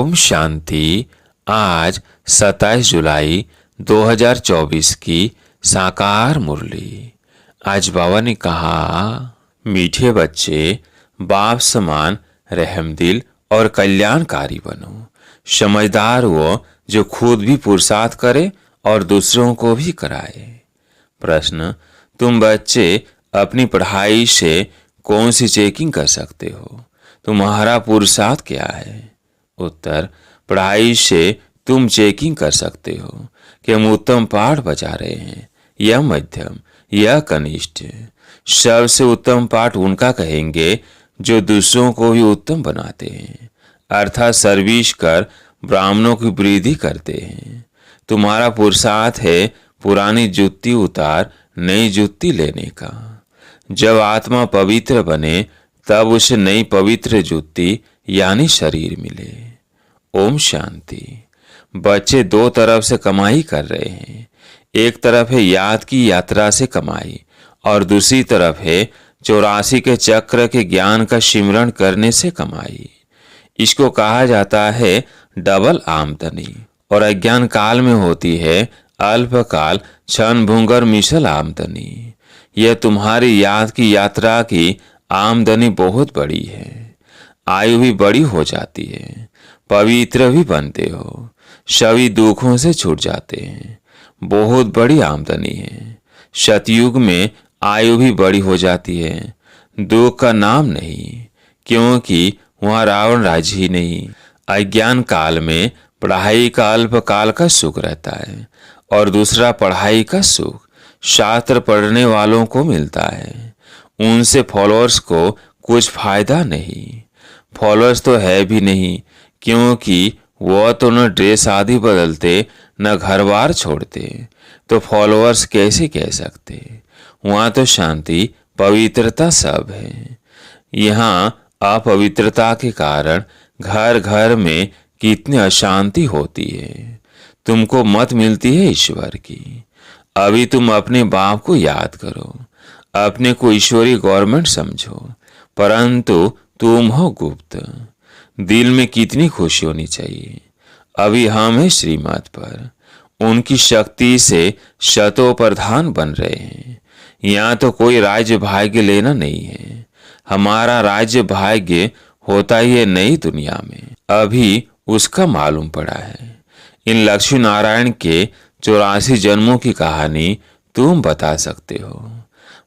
ओम शांति। आज 27 जुलाई 2024 की साकार मुरली। आज बाबा ने कहा, मीठे बच्चे, बाप समान रहमदिल और कल्याणकारी बनो। समझदार वो जो खुद भी पुरुषार्थ करे और दूसरों को भी कराए। प्रश्न, तुम बच्चे अपनी पढ़ाई से कौन सी चेकिंग कर सकते हो? तुम्हारा पुरुषार्थ क्या है? उत्तर, पढ़ाई से तुम चेकिंग कर सकते हो कि हम उत्तम पाठ बजा रहे हैं या मध्यम या कनिष्ठ। सबसे उत्तम पाठ उनका कहेंगे जो दूसरों को भी उत्तम बनाते हैं, अर्थात सर्विस कर ब्राह्मणों की वृद्धि करते हैं। तुम्हारा पुरुषार्थ है पुरानी जुत्ती उतार नई जुत्ती लेने का। जब आत्मा पवित्र बने तब उसे नई पवित्र जुत्ती यानी शरीर मिले। ओम शांति। बच्चे दो तरफ से कमाई कर रहे हैं। एक तरफ है याद की यात्रा से कमाई और दूसरी तरफ है 84 के चक्र के ज्ञान का सिमरण करने से कमाई। इसको कहा जाता है डबल आमदनी और अज्ञान काल में होती है अल्पकाल क्षण भंगुर मिसल आमदनी। यह तुम्हारी याद की यात्रा की आमदनी बहुत बड़ी है। आयु भी बड़ी हो जाती है, पवित्र भी बनते हो, सभी दुखों से छूट जाते हैं। बहुत बड़ी आमदनी है। सतयुग में आयु भी बड़ी हो जाती है, दुख का नाम नहीं, क्योंकि वहाँ रावण राज्य ही नहीं। अज्ञान काल में पढ़ाई का अल्पकाल का सुख रहता है और दूसरा पढ़ाई का सुख शास्त्र पढ़ने वालों को मिलता है। उनसे फॉलोअर्स को कुछ फायदा नहीं। फॉलोअर्स तो है भी नहीं, क्योंकि वो तो न ड्रेस आदि बदलते न घर बार छोड़ते, तो फॉलोअर्स कैसे कह सकते? वहाँ तो शांति पवित्रता सब है। यहाँ अपवित्रता के कारण घर घर में कितनी अशांति होती है। तुमको मत मिलती है ईश्वर की। अभी तुम अपने बाप को याद करो, अपने को ईश्वरीय गवर्नमेंट समझो, परंतु तुम हो गुप्त। दिल में कितनी खुशी होनी चाहिए। अभी हम हैं श्रीमत पर, उनकी शक्ति से शतो प्रधान बन रहे हैं। यहाँ तो कोई राज्य भाग्य लेना नहीं है। हमारा राज्य भाग्य होता ही है नई दुनिया में, अभी उसका मालूम पड़ा है। इन लक्ष्मी नारायण के 84 जन्मों की कहानी तुम बता सकते हो।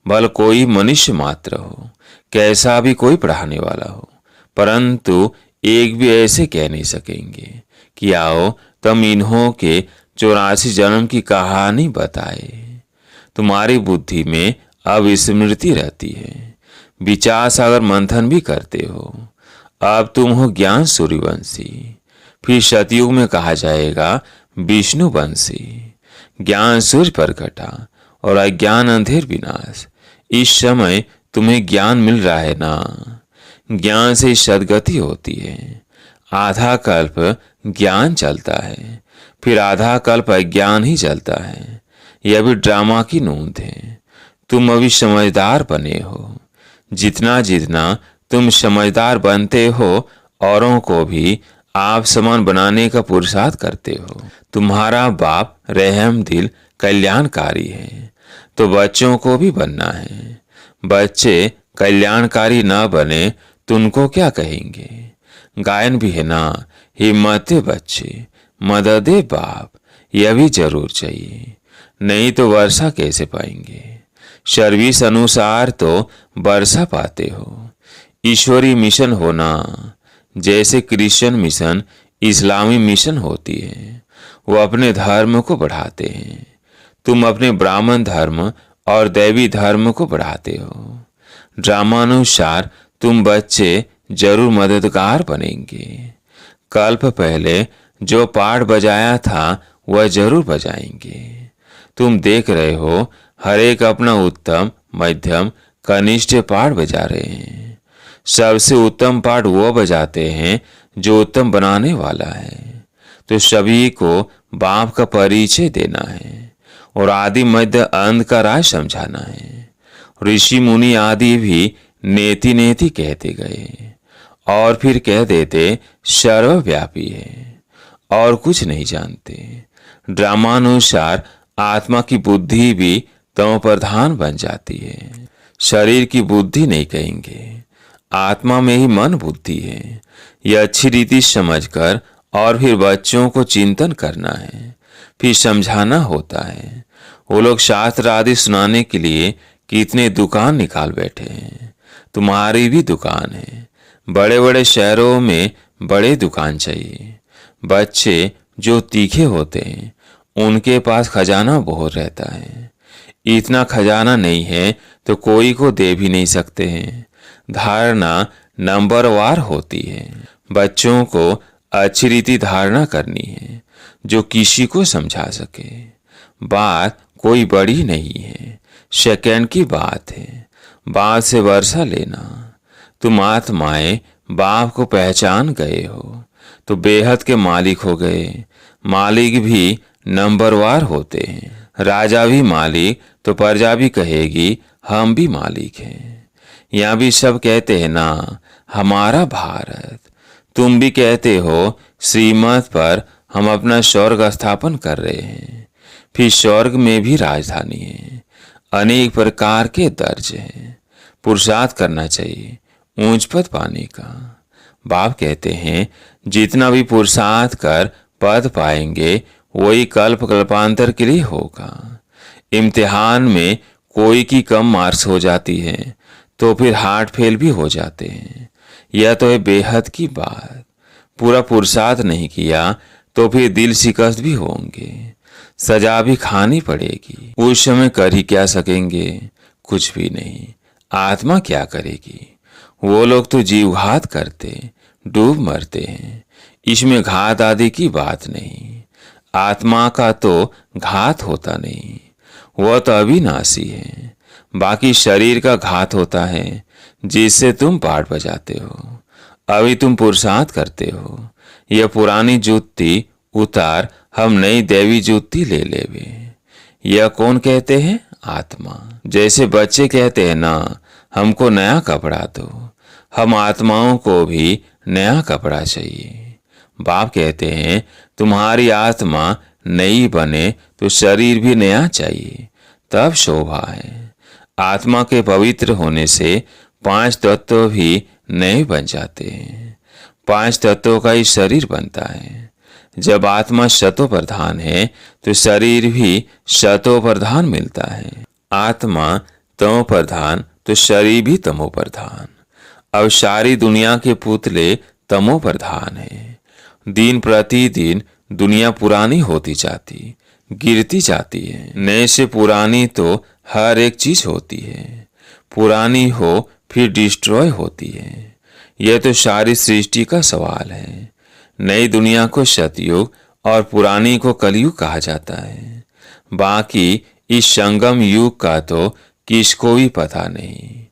भल कोई मनुष्य मात्र हो, कैसा भी कोई पढ़ाने वाला हो, परंतु एक भी ऐसे कह नहीं सकेंगे कि आओ तुम इन्हों के 84 जन्म की कहानी बताए। तुम्हारी बुद्धि में अब स्मृति रहती है, विचार सागर मंथन भी करते हो। अब तुम हो ज्ञान सूर्यवंशी, फिर सतयुग में कहा जाएगा विष्णु वंशी। ज्ञान सूर्य प्रकटा और अज्ञान अंधेर विनाश। इस समय तुम्हें ज्ञान मिल रहा है ना। ज्ञान से सदगति होती है। आधा कल्प ज्ञान चलता है, फिर आधा कल्प अज्ञान ही चलता है। यह भी ड्रामा की नोंद है। तुम अभी समझदार बने हो। जितना जितना तुम समझदार बनते हो, औरों को भी आप समान बनाने का पुरुषार्थ करते हो। तुम्हारा बाप रहम दिल कल्याणकारी है, तो बच्चों को भी बनना है। बच्चे कल्याणकारी ना बने तो उनको क्या कहेंगे? गायन भी है ना, हिम्मते बच्चे, मददे बाप। यह भी जरूर चाहिए, नहीं तो वर्षा कैसे पाएंगे? सर्विस अनुसार तो वर्षा पाते हो। ईश्वरीय मिशन होना, जैसे क्रिश्चियन मिशन इस्लामी मिशन होती है, वो अपने धर्म को बढ़ाते हैं। तुम अपने ब्राह्मण धर्म और दैवी धर्म को बढ़ाते हो। ड्रामानुसार तुम बच्चे जरूर मददगार बनेंगे। कल्प पहले जो पाठ बजाया था वह जरूर बजाएंगे। तुम देख रहे हो हर एक अपना उत्तम मध्यम कनिष्ठ पाठ बजा रहे हैं। सबसे उत्तम पाठ वो बजाते हैं जो उत्तम बनाने वाला है। तो सभी को बाप का परिचय देना है और आदि मध्य अंत का राज समझाना है। ऋषि मुनि आदि भी नेति नेति कहते गए और फिर कह देते सर्वव्यापी है और कुछ नहीं जानते। ड्रामानुसार आत्मा की बुद्धि भी तमो प्रधान बन जाती है। शरीर की बुद्धि नहीं कहेंगे, आत्मा में ही मन बुद्धि है। यह अच्छी रीति समझकर और फिर बच्चों को चिंतन करना है, फिर समझाना होता है। वो लोग शास्त्र आदि सुनाने के लिए कितने दुकान निकाल बैठे हैं। तुम्हारी भी दुकान है। बड़े बड़े शहरों में बड़े दुकान चाहिए। बच्चे जो तीखे होते हैं उनके पास खजाना बहुत रहता है। इतना खजाना नहीं है तो कोई को दे भी नहीं सकते हैं। धारणा नंबरवार होती है। बच्चों को अच्छी रीति धारणा करनी है जो किसी को समझा सके। बात कोई बड़ी नहीं है, सेकंड की बात है। बात से वर्षा लेना। तुम आत्माएं बाप को पहचान गए हो तो बेहद के मालिक हो गए। मालिक भी नंबरवार होते हैं। राजा भी मालिक तो प्रजा भी कहेगी हम भी मालिक हैं। यहाँ भी सब कहते हैं ना हमारा भारत। तुम भी कहते हो श्रीमत पर हम अपना स्वर्ग स्थापन कर रहे हैं। फिर स्वर्ग में भी राजधानी है, अनेक प्रकार के दर्ज हैं। पुरुषार्थ करना चाहिए ऊंच पद पाने का। बाप कहते हैं जितना भी पुरुषार्थ कर पद पाएंगे वही कल्प कल्पांतर के लिए होगा। इम्तिहान में कोई की कम मार्क्स हो जाती है तो फिर हार्ट फेल भी हो जाते हैं। यह तो है बेहद की बात। पूरा पुरुषार्थ नहीं किया तो फिर दिल शिकस्त भी होंगे, सजा भी खानी पड़ेगी। उस समय कर ही क्या सकेंगे? कुछ भी नहीं। आत्मा क्या करेगी? वो लोग तो जीवघात करते, डूब मरते हैं। इसमें घात आदि की बात नहीं। आत्मा का तो घात होता नहीं, वह तो अविनाशी है। बाकी शरीर का घात होता है जिससे तुम पाठ बजाते हो। अभी तुम पुरुषार्थ करते हो। यह पुरानी जूती उतार, हम नई देवी जूती ले लेवे। यह कौन कहते हैं? आत्मा। जैसे बच्चे कहते हैं ना हमको नया कपड़ा दो, हम आत्माओं को भी नया कपड़ा चाहिए। बाप कहते हैं तुम्हारी आत्मा नई बने तो शरीर भी नया चाहिए, तब शोभा है। आत्मा के पवित्र होने से 5 तत्व भी नए बन जाते हैं। 5 तत्वों का ही शरीर बनता है। जब आत्मा शतो प्रधान है तो शरीर भी शतो प्रधान मिलता है। आत्मा तमो प्रधान तो शरीर भी तमो प्रधान। अब सारी दुनिया के पुतले तमो प्रधान है। दिन प्रतिदिन दुनिया पुरानी होती जाती, गिरती जाती है। नए से पुरानी तो हर एक चीज होती है। पुरानी हो फिर डिस्ट्रॉय होती है। यह तो सारी सृष्टि का सवाल है। नई दुनिया को सतयुग और पुरानी को कलयुग कहा जाता है। बाकी इस संगम युग का तो किसको भी पता नहीं।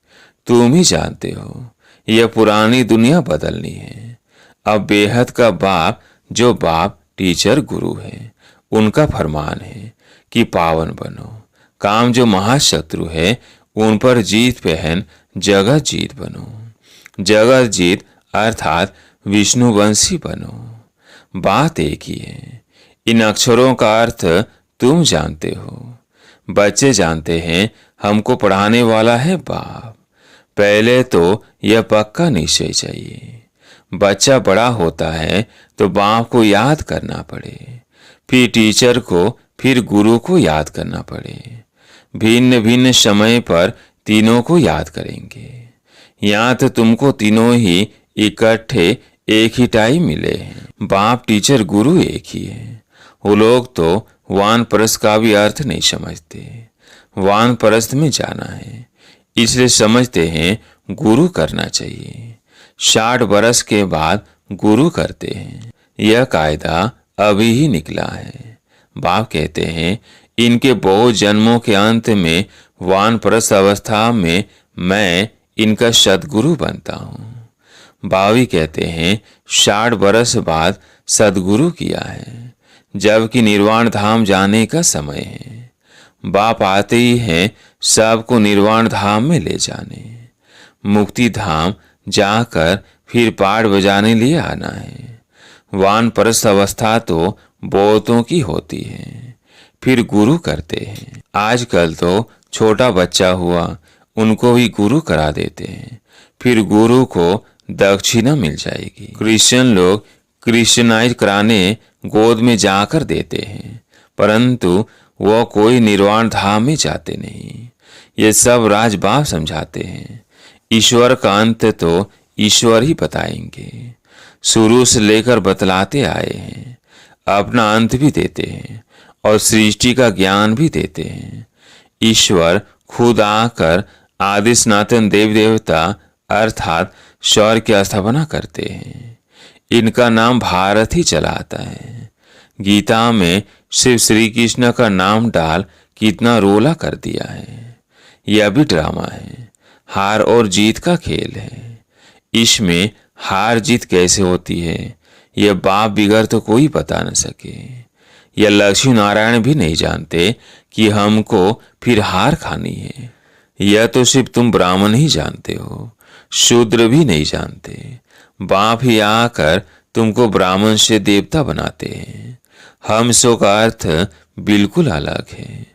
तुम ही जानते हो यह पुरानी दुनिया बदलनी है। अब बेहद का बाप, जो बाप टीचर गुरु है, उनका फरमान है कि पावन बनो। काम जो महाशत्रु है उन पर जीत पहन जगत जीत बनो। जगत जीत अर्थात विष्णुवंशी बनो। बात एक ही है। इन अक्षरों का अर्थ तुम जानते हो। बच्चे जानते हैं हमको पढ़ाने वाला है बाप। पहले तो यह पक्का निश्चय चाहिए। बच्चा बड़ा होता है तो बाप को याद करना पड़े, फिर टीचर को, फिर गुरु को याद करना पड़े। भिन्न भिन्न समय पर तीनों को याद करेंगे। यहाँ तो तुमको तीनों ही इकट्ठे एक ही टाइम मिले हैं। बाप टीचर गुरु एक ही है। वो लोग तो वानप्रस्थ का भी अर्थ नहीं समझते। वानप्रस्थ में जाना है इसलिए समझते हैं गुरु करना चाहिए। 60 बरस के बाद गुरु करते हैं। यह कायदा अभी ही निकला है। बाप कहते हैं इनके बहुत जन्मों के अंत में वानप्रस्थ अवस्था में मैं इनका सदगुरु बनता हूँ। बावी कहते हैं 60 बरस बाद सदगुरु किया है, जबकि निर्वाण धाम जाने का समय है। बाप आते ही हैं सबको निर्वाण धाम में ले जाने। मुक्ति धाम जाकर फिर पाठ बजाने लिए आना है। वानप्रस्थ अवस्था तो बहुतों की होती है, फिर गुरु करते हैं। आजकल तो छोटा बच्चा हुआ उनको भी गुरु करा देते हैं, फिर गुरु को दक्षिणा मिल जाएगी। क्रिश्चियन लोग क्रिश्चियनाइज कराने गोद में जाकर देते हैं, परंतु वह कोई निर्वाण धाम में जाते नहीं। ये सब राजबाप समझाते हैं। ईश्वर का अंत तो ईश्वर ही बताएंगे। शुरू से लेकर बतलाते आए हैं, अपना अंत भी देते हैं और सृष्टि का ज्ञान भी देते हैं। ईश्वर खुद आकर आदि सनातन देव देवता अर्थात स्वर्ग की स्थापना करते हैं। इनका नाम भारत ही चलाता है। गीता में शिव श्री कृष्ण का नाम डाल कितना रोला कर दिया है। यह भी ड्रामा है, हार और जीत का खेल है। इसमें हार जीत कैसे होती है यह बाप बिगड़ तो कोई बता न सके। यह लक्ष्मी नारायण भी नहीं जानते कि हमको फिर हार खानी है। यह तो सिर्फ तुम ब्राह्मण ही जानते हो, शूद्र भी नहीं जानते। बाप ही आकर तुमको ब्राह्मण से देवता बनाते हैं। हमसो का अर्थ बिल्कुल अलग है,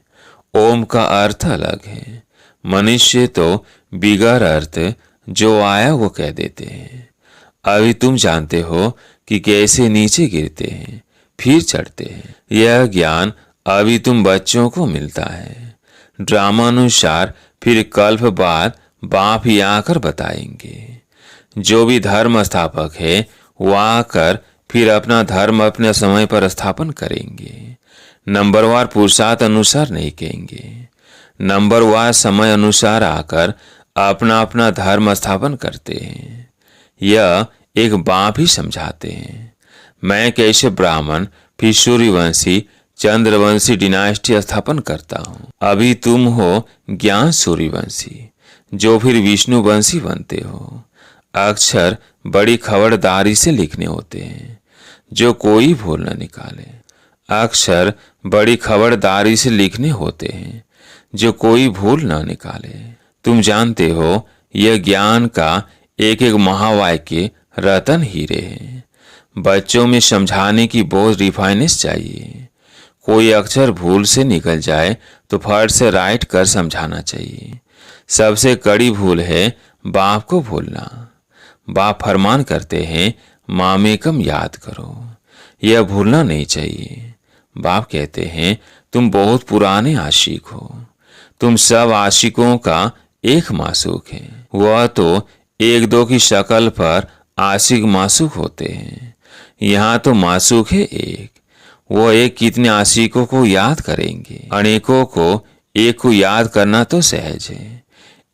ओम का अर्थ अलग है। मनुष्य तो बिगड़ अर्थ जो आया वो कह देते हैं। अभी तुम जानते हो कि कैसे नीचे गिरते हैं फिर चढ़ते हैं। यह ज्ञान अभी तुम बच्चों को मिलता है। ड्रामा अनुसार फिर कल्प बाद बाप ही आकर बताएंगे। जो भी धर्म स्थापक है वो आकर फिर अपना धर्म अपने समय पर स्थापन करेंगे। नंबरवार पुरुषार्थ अनुसार नहीं कहेंगे। नंबरवार समय अनुसार आकर अपना अपना धर्म स्थापन करते हैं। यह एक बाप ही समझाते हैं। मैं कैसे ब्राह्मण फिर सूर्यवंशी चंद्रवंशी डिनास्टी स्थापन करता हूँ। अभी तुम हो ज्ञान सूर्यवंशी जो फिर विष्णुवंशी बनते हो। अक्षर बड़ी खबरदारी से लिखने होते हैं जो कोई भूल न निकाले। अक्षर बड़ी खबरदारी से लिखने होते हैं जो कोई भूल न निकाले। तुम जानते हो यह ज्ञान का एक एक महावाक्य रतन हीरे हैं। बच्चों में समझाने की बहुत रिफाइनेस चाहिए। कोई अक्षर भूल से निकल जाए तो फट से राइट कर समझाना चाहिए। सबसे कड़ी भूल है बाप को भूलना। बाप फरमान करते हैं मामेकम याद करो, यह भूलना नहीं चाहिए। बाप कहते हैं तुम बहुत पुराने आशिक हो। तुम सब आशिकों का एक मासूक है। वह तो एक दो की शक्ल पर आशिक मासूक होते हैं। यहाँ तो मासूक है एक। वो एक कितने आशिकों को याद करेंगे। अनेकों को एक को याद करना तो सहज है,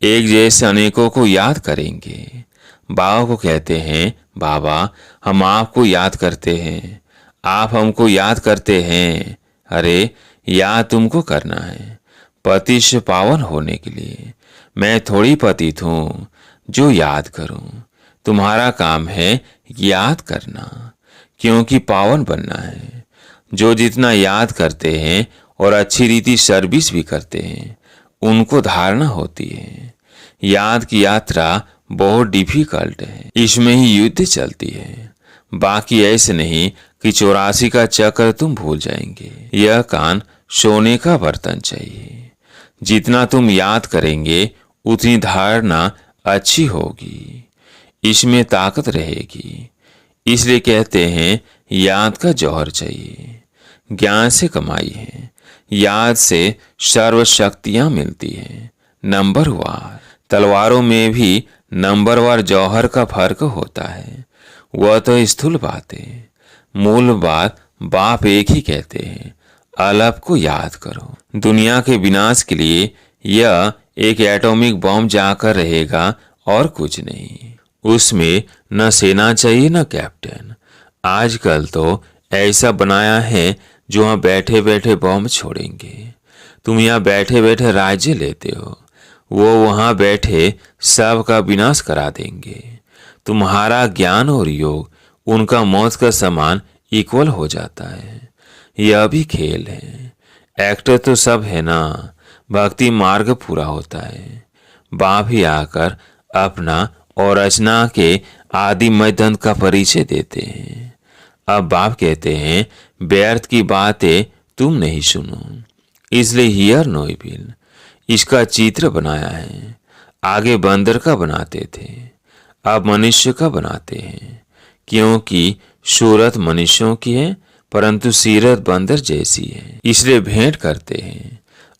एक जैसे अनेकों को याद करेंगे। बाबा को कहते हैं बाबा हम आपको याद करते हैं, आप हमको याद करते हैं। अरे याद तुमको करना है पति से पावन होने के लिए। मैं थोड़ी पतित हूँ जो याद करूं। तुम्हारा काम है याद करना, क्योंकि पावन बनना है। जो जितना याद करते हैं और अच्छी रीति सर्विस भी करते हैं उनको धारणा होती है। याद की यात्रा बहुत डिफिकल्ट है, इसमें ही युद्ध चलती है। बाकी ऐसे नहीं कि 84 का चक्र तुम भूल जाएंगे। यह कान सोने का बर्तन चाहिए। जितना तुम याद करेंगे उतनी धारणा अच्छी होगी, इसमें ताकत रहेगी। इसलिए कहते हैं याद का जौहर चाहिए। ज्ञान से कमाई है, याद से सर्व शक्तियां मिलती हैं। नंबरवार तलवारों में भी नंबरवार जौहर का फर्क होता है। वह तो स्थूल बात है, मूल बात बाप एक ही कहते हैं, अलग को याद करो। दुनिया के विनाश के लिए यह एक एटॉमिक बम जाकर रहेगा और कुछ नहीं। उसमें न सेना चाहिए न कैप्टन। आजकल तो ऐसा बनाया है जो वहां बैठे बैठे बम छोड़ेंगे। तुम यहाँ बैठे बैठे राज्य लेते हो, वो वहां बैठे सबका विनाश करा देंगे। तुम्हारा ज्ञान और योग उनका मौत का समान इक्वल हो जाता है। यह भी खेल है। एक्टर तो सब है ना, भक्ति मार्ग पूरा होता है। बाप ही आकर अपना और रचना के आदि मध्य का परिचय देते हैं। अब बाप कहते हैं व्यर्थ की बातें तुम नहीं सुनो, इसलिए हियर नो इविल इसका चित्र बनाया है। आगे बंदर का बनाते थे, अब मनुष्य का बनाते हैं, क्योंकि सूरत मनुष्यों की है परंतु सीरत बंदर जैसी है, इसलिए भेंट करते हैं।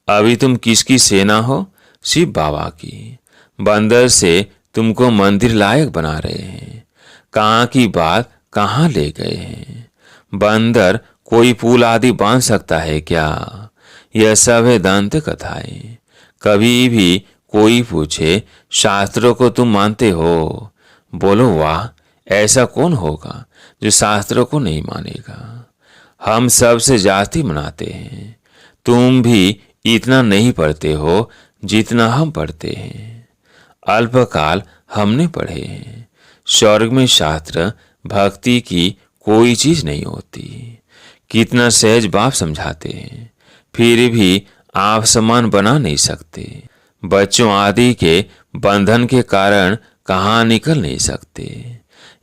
अभी तुम किसकी सेना हो? शिव बाबा की। बंदर से तुमको मंदिर लायक बना रहे हैं, कहाँ की बात कहाँ ले गए हैं। बंदर कोई पुल आदि बांध सकता है क्या? यह सब है दंत कथाएं। कभी भी कोई पूछे शास्त्रों को तुम मानते हो? बोलो वाह, ऐसा कौन होगा जो शास्त्रों को नहीं मानेगा। हम सबसे जाति मनाते हैं। तुम भी इतना नहीं पढ़ते हो जितना हम पढ़ते हैं। अल्पकाल हमने पढ़े हैं। स्वर्ग में शास्त्र भक्ति की कोई चीज नहीं होती। कितना सहज बाप समझाते हैं, फिर भी आप समान बना नहीं सकते। बच्चों आदि के बंधन के कारण कहाँ निकल नहीं सकते।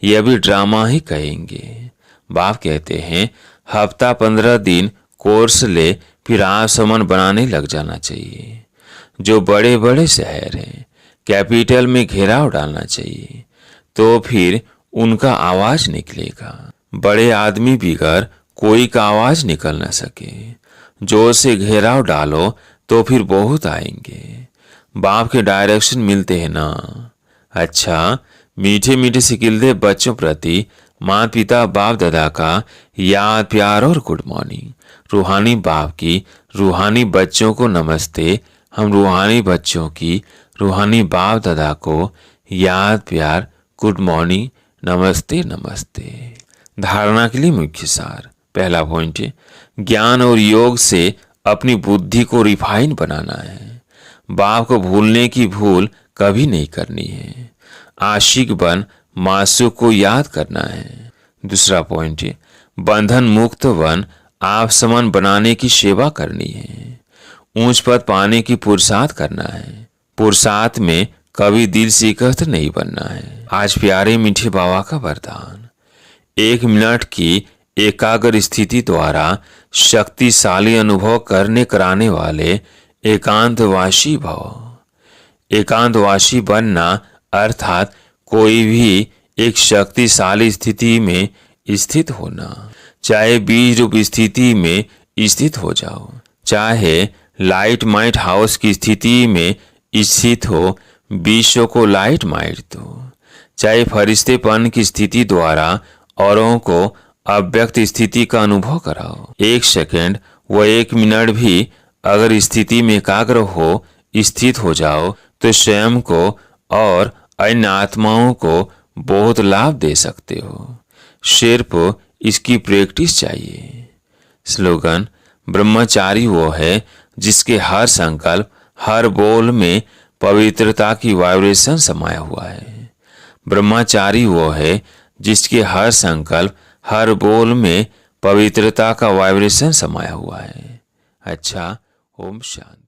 यह भी ड्रामा ही कहेंगे। बाप कहते हैं हफ्ता 15 दिन कोर्स ले, फिर आप समान बनाने लग जाना चाहिए। जो बड़े बड़े शहर हैं कैपिटल में घेराव डालना चाहिए, तो फिर उनका आवाज निकलेगा। बड़े आदमी बिगर कोई का आवाज निकल न सके। जोर से घेराव डालो तो फिर बहुत आएंगे। बाप के डायरेक्शन मिलते हैं ना। अच्छा, मीठे मीठे सिकिलदे बच्चों प्रति माता पिता बाप दादा का याद प्यार और गुड मॉर्निंग। रूहानी बाप की रूहानी बच्चों को नमस्ते। हम रूहानी बच्चों की रूहानी बाप दादा को याद प्यार गुड मॉर्निंग नमस्ते नमस्ते। धारणा के लिए मुख्य सार। पहला पॉइंट है ज्ञान और योग से अपनी बुद्धि को रिफाइन बनाना है। बाप को भूलने की भूल कभी नहीं करनी है। आशिक बन मासूक को याद करना है। दूसरा पॉइंट है बंधन मुक्त बन आप समान बनाने की सेवा करनी है। ऊंच पद पाने की पुरुषार्थ करना है। पुरुषार्थ में कभी दिल शिकस्त नहीं बनना है। आज प्यारे मीठे बाबा का वरदान। 1 मिनट की एकाग्र स्थिति द्वारा शक्तिशाली अनुभव कराने वाले एकांतवासी भव। एकांतवासी बनना अर्थात कोई भी एक शक्तिशाली स्थिति में स्थित होना। चाहे बीज रूप स्थिति में स्थित हो जाओ, चाहे लाइट माइट हाउस की स्थिति में स्थित हो, विश्व को लाइट माइट दो। चाहे फरिश्तेपन की स्थिति द्वारा औरों को अव्यक्त स्थिति का अनुभव कराओ। 1 सेकंड व 1 मिनट भी अगर स्थिति में एकाग्र हो स्थित हो जाओ तो स्वयं को और अन्य आत्माओं को बहुत लाभ दे सकते हो। सिर्फ इसकी प्रैक्टिस चाहिए। स्लोगन ब्रह्मचारी वो है जिसके हर संकल्प हर बोल में पवित्रता की वाइब्रेशन समाया हुआ है। ब्रह्मचारी वो है जिसके हर संकल्प हर बोल में पवित्रता का वाइब्रेशन समाया हुआ है। अच्छा, ओम शांति।